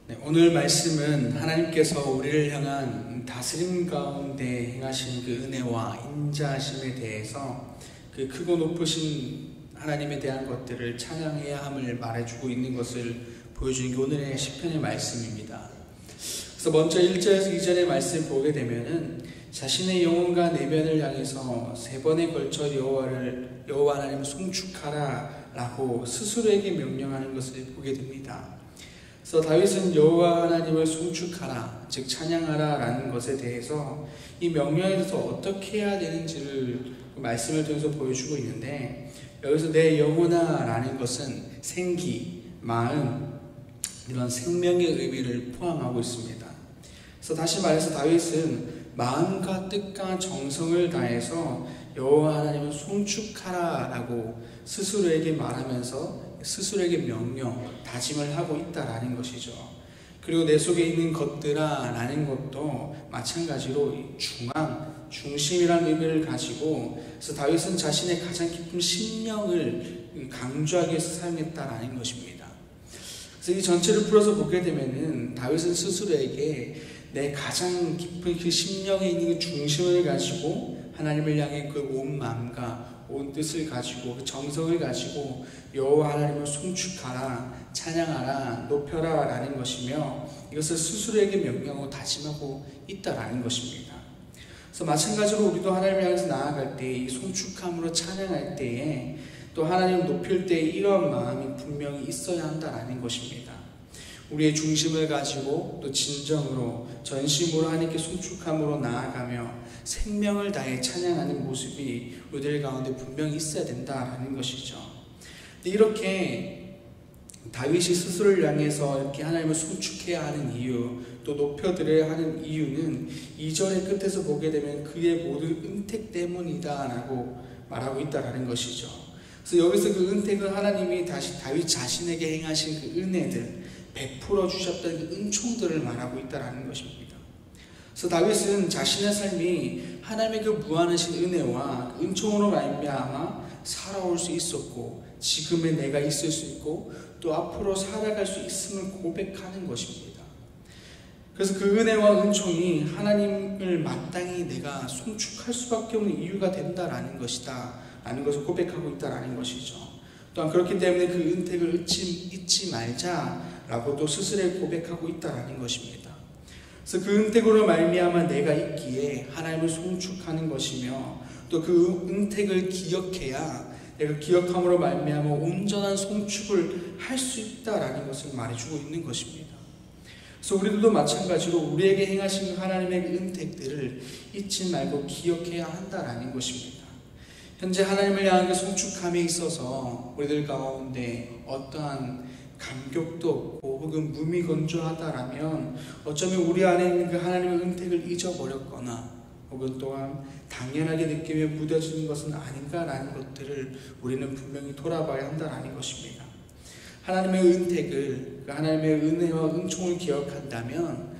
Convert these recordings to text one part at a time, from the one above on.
네, 오늘 말씀은 하나님께서 우리를 향한 다스림 가운데 행하신 그 은혜와 인자하심에 대해서 그 크고 높으신 하나님에 대한 것들을 찬양해야 함을 말해주고 있는 것을 보여주는 게 오늘의 시편의 말씀입니다. 그래서 먼저 1절에서 2절의 말씀을 보게 되면은 자신의 영혼과 내면을 향해서 3번에 걸쳐 여호와 하나님을 송축하라 라고 스스로에게 명령하는 것을 보게 됩니다. 그래서 다윗은 여호와 하나님을 송축하라, 즉 찬양하라 라는 것에 대해서 이 명령에 대해서 어떻게 해야 되는지를 말씀을 통해서 보여주고 있는데, 여기서 내 영혼아 라는 것은 생기, 마음, 이런 생명의 의미를 포함하고 있습니다. 그래서 다시 말해서 다윗은 마음과 뜻과 정성을 다해서 여호와 하나님을 송축하라 라고 스스로에게 말하면서 스스로에게 명령, 다짐을 하고 있다라는 것이죠. 그리고 내 속에 있는 것들아 라는 것도 마찬가지로 중심이라는 의미를 가지고, 그래서 다윗은 자신의 가장 깊은 심령을 강조하기 위해서 사용했다라는 것입니다. 그래서 이 전체를 풀어서 보게 되면은 다윗은 스스로에게 내 가장 깊은 그 심령에 있는 그 중심을 가지고 하나님을 향해 그 온 마음과 온 뜻을 가지고 그 정성을 가지고 여호와 하나님을 송축하라, 찬양하라, 높여라 라는 것이며, 이것을 스스로에게 명령하고 다짐하고 있다라는 것입니다. 그래서 마찬가지로 우리도 하나님을 향해서 나아갈 때 이 송축함으로 찬양할 때에 또 하나님을 높일 때 이런 마음이 분명히 있어야 한다라는 것입니다. 우리의 중심을 가지고 또 진정으로 전심으로 하나님께 송축함으로 나아가며 생명을 다해 찬양하는 모습이 우리들 가운데 분명히 있어야 된다라는 것이죠. 이렇게 다윗이 스스로를 향해서 이렇게 하나님을 송축해야 하는 이유, 또 높여드려야 하는 이유는 2절의 끝에서 보게 되면 그의 모든 은택 때문이다 라고 말하고 있다라는 것이죠. 그래서 여기서 그 은택은 하나님이 다시 다윗 자신에게 행하신 그 은혜들, 베풀어 주셨던 그 은총들을 말하고 있다라는 것입니다. 그래서 다윗은 자신의 삶이 하나님의 그 무한하신 은혜와 은총으로 말미암아 살아올 수 있었고, 지금의 내가 있을 수 있고 또 앞으로 살아갈 수 있음을 고백하는 것입니다. 그래서 그 은혜와 은총이 하나님을 마땅히 내가 송축할 수밖에 없는 이유가 된다라는 것이다 라는 것을 고백하고 있다라는 것이죠. 또한 그렇기 때문에 그 은택을 잊지 말자라고 또 스스로에 고백하고 있다라는 것입니다. 그래서 그 은택으로 말미암아 내가 있기에 하나님을 송축하는 것이며, 또 그 은택을 기억해야 내가 기억함으로 말미암아 온전한 송축을 할 수 있다라는 것을 말해주고 있는 것입니다. 그래서 우리들도 마찬가지로 우리에게 행하신 하나님의 은택들을 잊지 말고 기억해야 한다라는 것입니다. 현재 하나님을 향한 그 송축함에 있어서 우리들 가운데 어떠한 감격도 없고 혹은 무미건조하다라면 어쩌면 우리 안에 있는 그 하나님의 은택을 잊어버렸거나 혹은 또한 당연하게 느끼며 무뎌지는 것은 아닌가라는 것들을 우리는 분명히 돌아봐야 한다는 것입니다. 하나님의 은택을, 하나님의 은혜와 은총을 기억한다면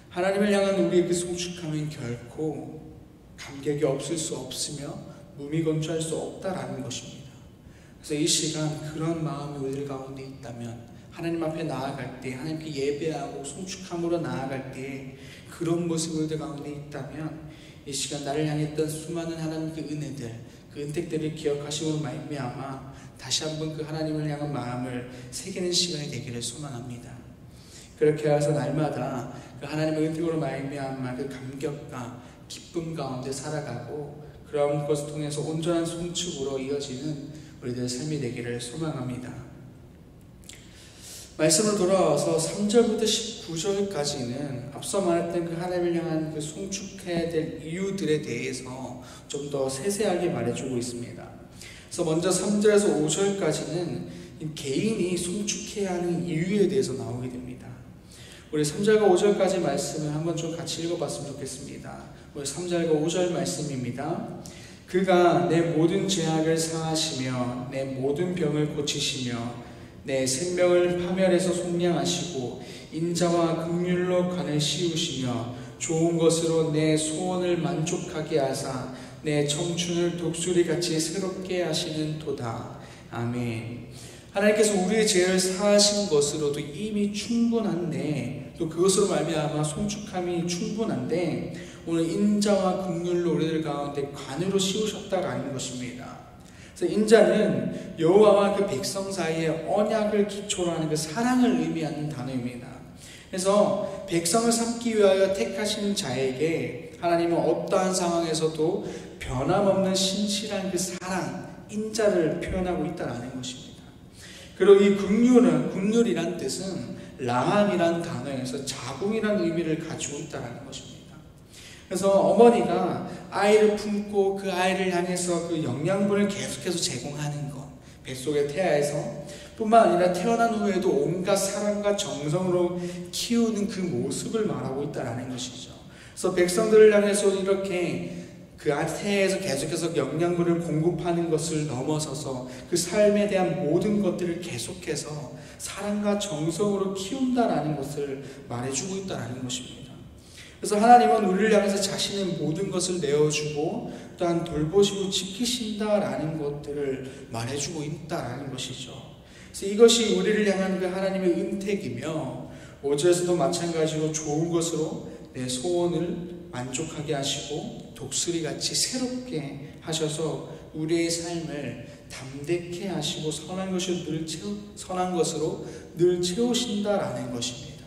하나님을 향한 우리의 그 송축함은 결코 감격이 없을 수 없으며 무미건조할 수 없다라는 것입니다. 그래서 이 시간 그런 마음이 우리들 가운데 있다면, 하나님 앞에 나아갈 때, 하나님께 예배하고 송축함으로 나아갈 때 그런 모습이 우리들 가운데 있다면, 이 시간 나를 향했던 수많은 하나님의 은혜들, 그 은택들을 기억하심으로 말미암아 다시 한번 그 하나님을 향한 마음을 새기는 시간이 되기를 소망합니다. 그렇게 해서 날마다 그 하나님의 은택으로 말미암아 그 감격과 기쁨 가운데 살아가고, 그런 것을 통해서 온전한 송축으로 이어지는 우리들의 삶이 되기를 소망합니다. 말씀으로 돌아와서 3절부터 19절까지는 앞서 말했던 그 하나님을 향한 그 송축해야 될 이유들에 대해서 좀 더 세세하게 말해주고 있습니다. 그래서 먼저 3절에서 5절까지는 개인이 송축해야 하는 이유에 대해서 나오게 됩니다. 우리 3절과 5절까지 말씀을 한번 좀 같이 읽어봤으면 좋겠습니다. 우리 3절과 5절 말씀입니다. 그가 내 모든 죄악을 사하시며 내 모든 병을 고치시며 내 생명을 파멸해서 속량하시고 인자와 긍휼로 관을 씌우시며 좋은 것으로 내 소원을 만족하게 하사 내 청춘을 독수리같이 새롭게 하시는 도다. 아멘. 하나님께서 우리의 죄를 사하신 것으로도 이미 충분한데, 또 그것으로 말미암아 송축함이 충분한데 오늘 인자와 긍휼로 우리들 가운데 관으로 씌우셨다라는 것입니다. 그래서 인자는 여호와와 그 백성 사이에 언약을 기초로 하는 그 사랑을 의미하는 단어입니다. 그래서 백성을 삼기 위하여 택하신 자에게 하나님은 어떠한 상황에서도 변함없는 신실한 그 사랑, 인자를 표현하고 있다는 것입니다. 그리고 이 긍휼이란 뜻은 라함이란 단어에서 자궁이라는 의미를 가지고 있다는 것입니다. 그래서 어머니가 아이를 품고 그 아이를 향해서 그 영양분을 계속해서 제공하는 것, 뱃속의 태아에서 뿐만 아니라 태어난 후에도 온갖 사랑과 정성으로 키우는 그 모습을 말하고 있다는 것이죠. 그래서 백성들을 향해서 이렇게 그 태에서 계속해서 영양분을 공급하는 것을 넘어서서 그 삶에 대한 모든 것들을 계속해서 사랑과 정성으로 키운다라는 것을 말해주고 있다는 것입니다. 그래서 하나님은 우리를 향해서 자신의 모든 것을 내어주고 또한 돌보시고 지키신다라는 것들을 말해주고 있다라는 것이죠. 그래서 이것이 우리를 향한 그 하나님의 은택이며 5절에서도 마찬가지로 좋은 것으로 내 소원을 만족하게 하시고 독수리같이 새롭게 하셔서 우리의 삶을 담대케 하시고 선한 것으로 늘 채우신다라는 것입니다.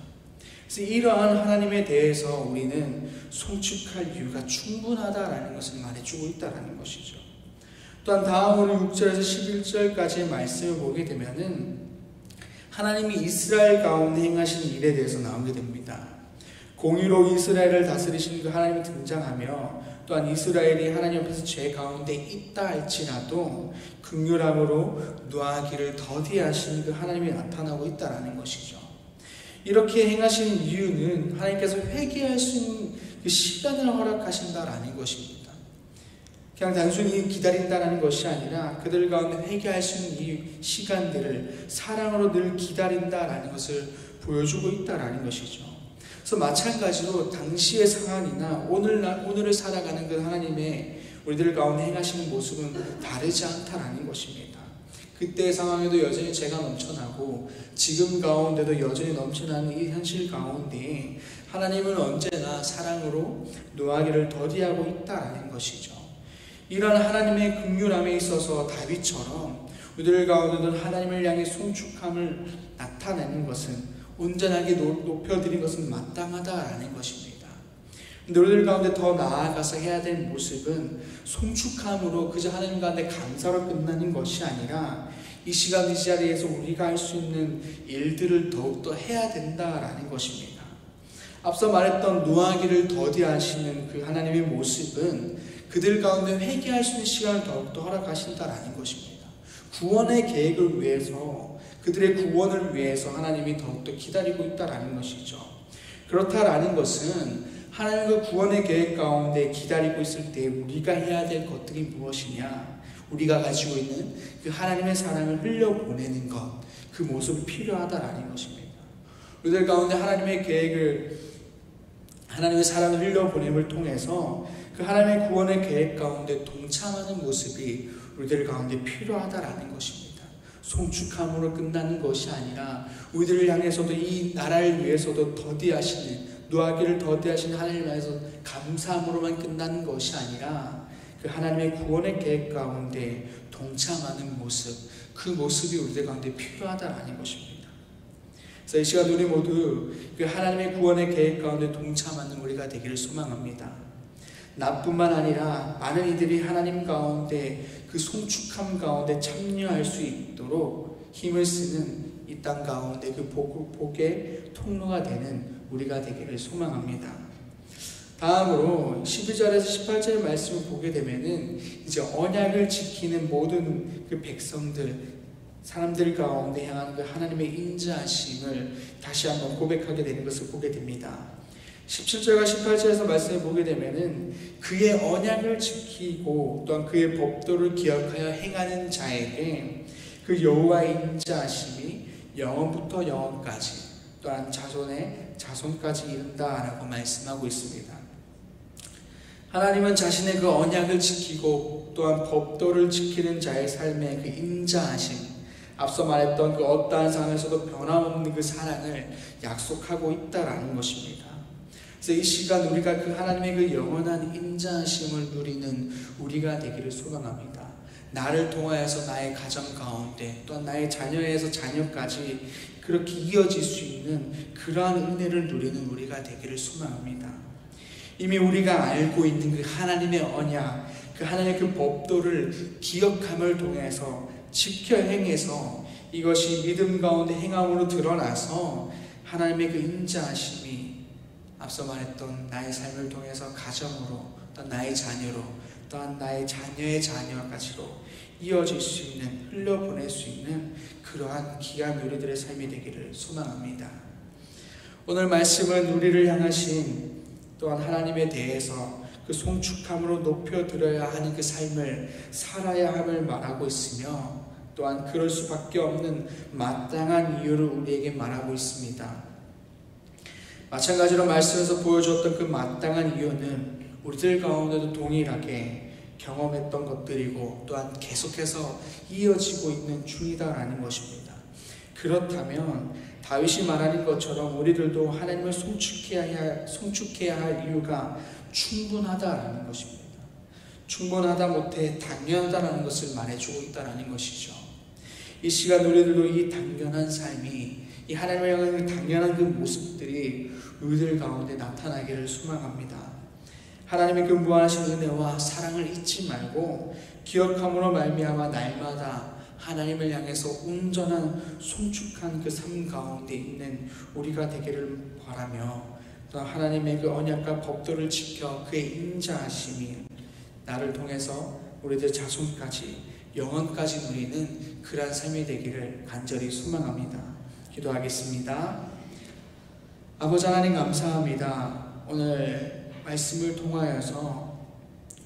그래서 이러한 하나님에 대해서 우리는 송축할 이유가 충분하다라는 것을 말해주고 있다는 것이죠. 또한 다음으로 6절에서 11절까지의 말씀을 보게 되면은 하나님이 이스라엘 가운데 행하신 일에 대해서 나오게 됩니다. 공의로 이스라엘을 다스리신 그 하나님이 등장하며 또한 이스라엘이 하나님 앞에서 죄 가운데 있다 할지라도 긍휼함으로 노하기를 더디하신 그 하나님이 나타나고 있다는 것이죠. 이렇게 행하신 이유는 하나님께서 회개할 수 있는 그 시간을 허락하신다라는 것입니다. 그냥 단순히 기다린다라는 것이 아니라 그들 가운데 회개할 수 있는 이 시간들을 사랑으로 늘 기다린다라는 것을 보여주고 있다라는 것이죠. 그래서 마찬가지로 당시의 상황이나 오늘을 살아가는 그 하나님의 우리들 가운데 행하시는 모습은 다르지 않다라는 것입니다. 그때의 상황에도 여전히 죄가 넘쳐나고 지금 가운데도 여전히 넘쳐나는 이 현실 가운데 하나님은 언제나 사랑으로 노하기를 더디하고 있다라는 것이죠. 이런 하나님의 긍휼함에 있어서 다윗처럼 우리들 가운데도 하나님을 향해 송축함을 나타내는 것은 온전하게 높여드린 것은 마땅하다라는 것입니다. 근데 우리들 가운데 더 나아가서 해야 될 모습은 송축함으로 그저 하나님 가운데 감사로 끝나는 것이 아니라 이 시간 이 자리에서 우리가 할 수 있는 일들을 더욱더 해야 된다라는 것입니다. 앞서 말했던 노하기를 더디하시는 그 하나님의 모습은 그들 가운데 회개할 수 있는 시간을 더욱더 허락하신다라는 것입니다. 구원의 계획을 위해서 그들의 구원을 위해서 하나님이 더욱더 기다리고 있다라는 것이죠. 그렇다라는 것은 하나님의 구원의 계획 가운데 기다리고 있을 때 우리가 해야 될 것들이 무엇이냐, 우리가 가지고 있는 그 하나님의 사랑을 흘려보내는 것, 그 모습이 필요하다라는 것입니다. 우리들 가운데 하나님의 사랑을 흘려보냄을 통해서 그 하나님의 구원의 계획 가운데 동참하는 모습이 우리들 가운데 필요하다라는 것입니다. 송축함으로 끝나는 것이 아니라 우리들을 향해서도 이 나라를 위해서도 노하기를 더디하시는 하나님을 향해서 감사함으로만 끝나는 것이 아니라 그 하나님의 구원의 계획 가운데 동참하는 모습, 그 모습이 우리들 가운데 필요하다라는 것입니다. 그래서 이 시간 우리 모두 그 하나님의 구원의 계획 가운데 동참하는 우리가 되기를 소망합니다. 나뿐만 아니라 많은 이들이 하나님 가운데 그 송축함 가운데 참여할 수 있도록 힘을 쓰는 이 땅 가운데 그 복의 통로가 되는 우리가 되기를 소망합니다. 다음으로 12절에서 18절 말씀을 보게 되면은 이제 언약을 지키는 모든 그 사람들 가운데 향한 그 하나님의 인자하심을 다시 한번 고백하게 되는 것을 보게 됩니다. 17절과 18절에서 말씀을 보게 되면은 그의 언약을 지키고 또한 그의 법도를 기억하여 행하는 자에게 그 여호와의 인자하심이 영원부터 영원까지 또한 자손의 자손까지 이른다라고 말씀하고 있습니다. 하나님은 자신의 그 언약을 지키고 또한 법도를 지키는 자의 삶의 그 인자하심, 앞서 말했던 그 어떠한 상황에서도 변함없는 그 사랑을 약속하고 있다라는 것입니다. 그래서 이 시간 우리가 그 하나님의 그 영원한 인자하심을 누리는 우리가 되기를 소망합니다. 나를 통하여서 나의 가정 가운데 또한 나의 자녀에서 자녀까지 그렇게 이어질 수 있는 그러한 은혜를 누리는 우리가 되기를 소망합니다. 이미 우리가 알고 있는 그 하나님의 언약, 그 하나님의 그 법도를 기억함을 통해서 지켜 행해서 이것이 믿음 가운데 행함으로 드러나서 하나님의 그 인자하심이 앞서 말했던 나의 삶을 통해서 가정으로, 또한 나의 자녀로, 또한 나의 자녀의 자녀까지로 이어질 수 있는, 흘려보낼 수 있는 그러한 귀한 우리들의 삶이 되기를 소망합니다. 오늘 말씀은 우리를 향하신 또한 하나님에 대해서 그 송축함으로 높여드려야 하는 그 삶을 살아야 함을 말하고 있으며, 또한 그럴 수밖에 없는 마땅한 이유를 우리에게 말하고 있습니다. 마찬가지로 말씀에서 보여주었던 그 마땅한 이유는 우리들 가운데도 동일하게 경험했던 것들이고 또한 계속해서 이어지고 있는 중이다라는 것입니다. 그렇다면 다윗이 말하는 것처럼 우리들도 하나님을 송축해야 할 이유가 충분하다라는 것입니다. 충분하다 못해 당연하다라는 것을 말해주고 있다라는 것이죠. 이 시간 우리들도 이 당연한 삶이, 이 하나님을 향한 당연한 그 모습들이 우리들 가운데 나타나기를 소망합니다. 하나님의 그 무한하신 은혜와 사랑을 잊지 말고 기억함으로 말미암아 날마다 하나님을 향해서 온전한 송축한 그 삶 가운데 있는 우리가 되기를 바라며, 또 하나님의 그 언약과 법도를 지켜 그의 인자하심이 나를 통해서 우리들 자손까지 영원까지 누리는 그러한 삶이 되기를 간절히 소망합니다. 기도하겠습니다. 아버지 하나님 감사합니다. 오늘 말씀을 통하여서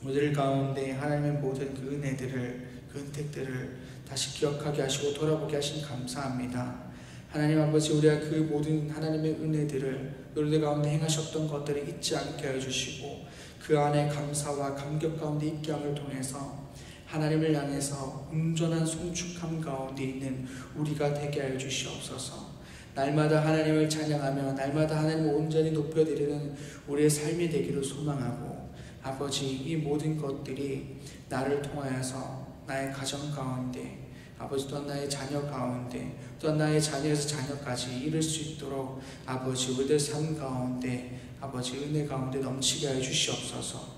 우리들 가운데 하나님의 모든 그 은혜들을, 그 혜택들을 다시 기억하게 하시고 돌아보게 하신 감사합니다. 하나님 아버지, 우리가 그 모든 하나님의 은혜들을 우리들 가운데 행하셨던 것들을 잊지 않게 해주시고 그 안에 감사와 감격 가운데 있게 함을 통해서 하나님을 향해서 온전한 송축함 가운데 있는 우리가 되게 하여 주시옵소서. 날마다 하나님을 찬양하며 날마다 하나님을 온전히 높여드리는 우리의 삶이 되기를 소망하고, 아버지, 이 모든 것들이 나를 통하여서 나의 가정 가운데, 아버지, 또한 나의 자녀 가운데, 또한 나의 자녀에서 자녀까지 이룰 수 있도록 아버지, 우리들 삶 가운데 아버지 은혜 가운데 넘치게 하여 주시옵소서.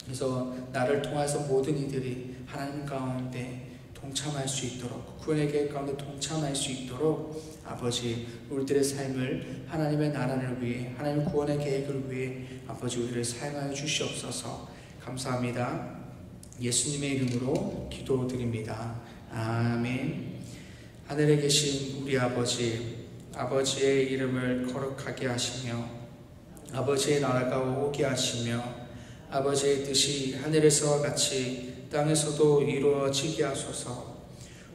그래서 나를 통해서 모든 이들이 하나님 가운데 동참할 수 있도록, 구원의 계획 가운데 동참할 수 있도록 아버지, 우리들의 삶을 하나님의 나라를 위해, 하나님의 구원의 계획을 위해 아버지 우리를 사용하여 주시옵소서. 감사합니다. 예수님의 이름으로 기도드립니다. 아멘. 하늘에 계신 우리 아버지, 아버지의 이름을 거룩하게 하시며 아버지의 나라가 오게 하시며 아버지의 뜻이 하늘에서와 같이 땅에서도 이루어지게 하소서.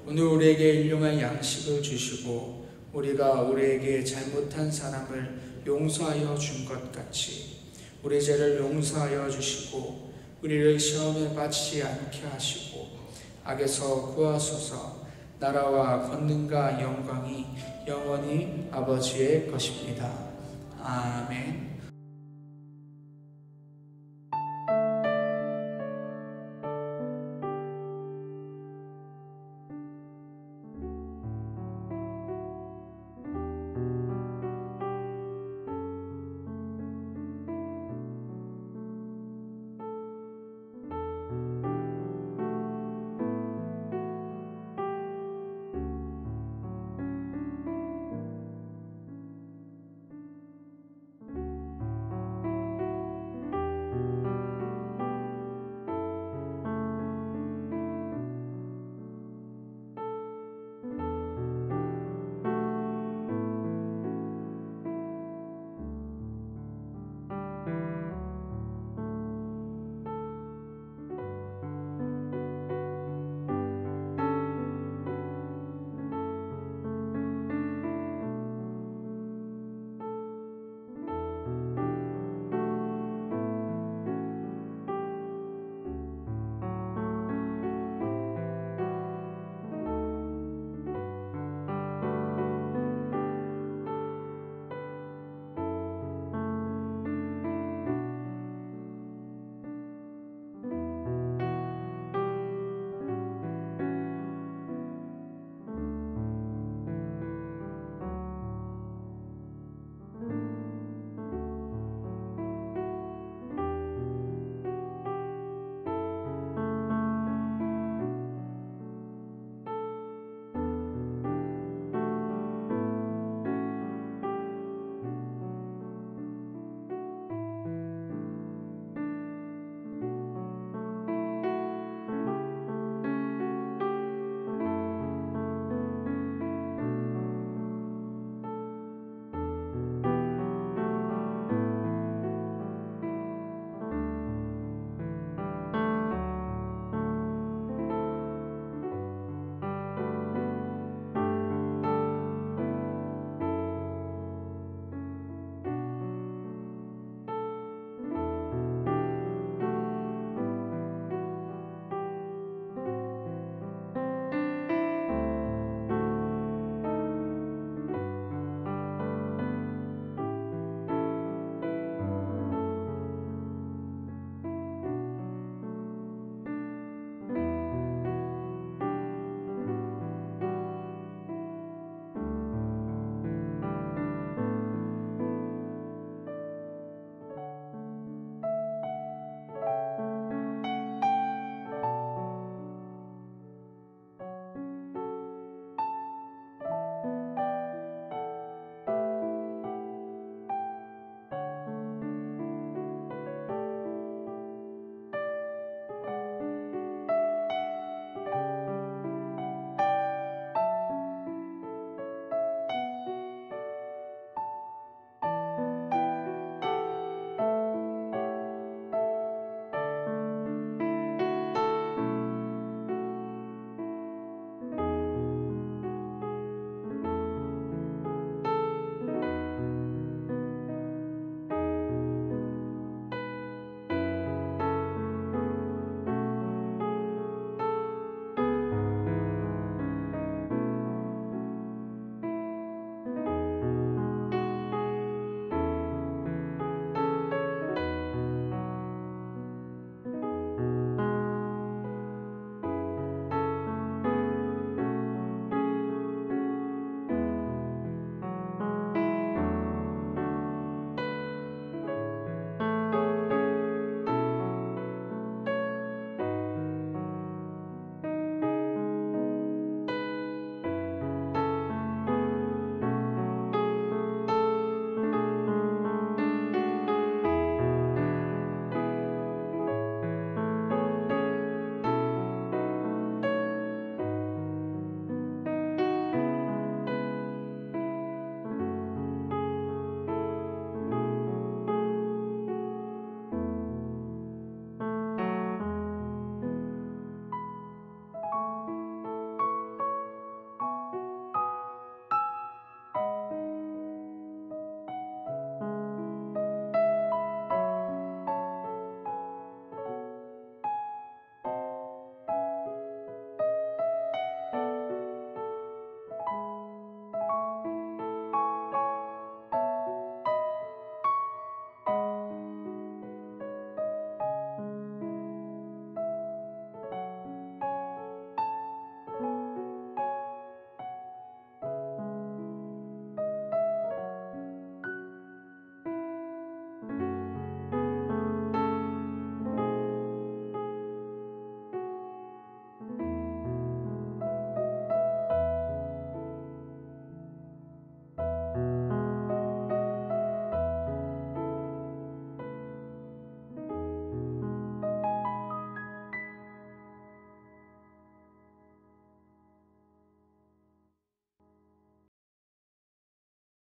오늘 우리에게 일용할 양식을 주시고 우리가 우리에게 잘못한 사람을 용서하여 준 것 같이 우리 죄를 용서하여 주시고 우리를 시험에 빠지지 않게 하시고 악에서 구하소서. 나라와 권능과 영광이 영원히 아버지의 것입니다. 아멘.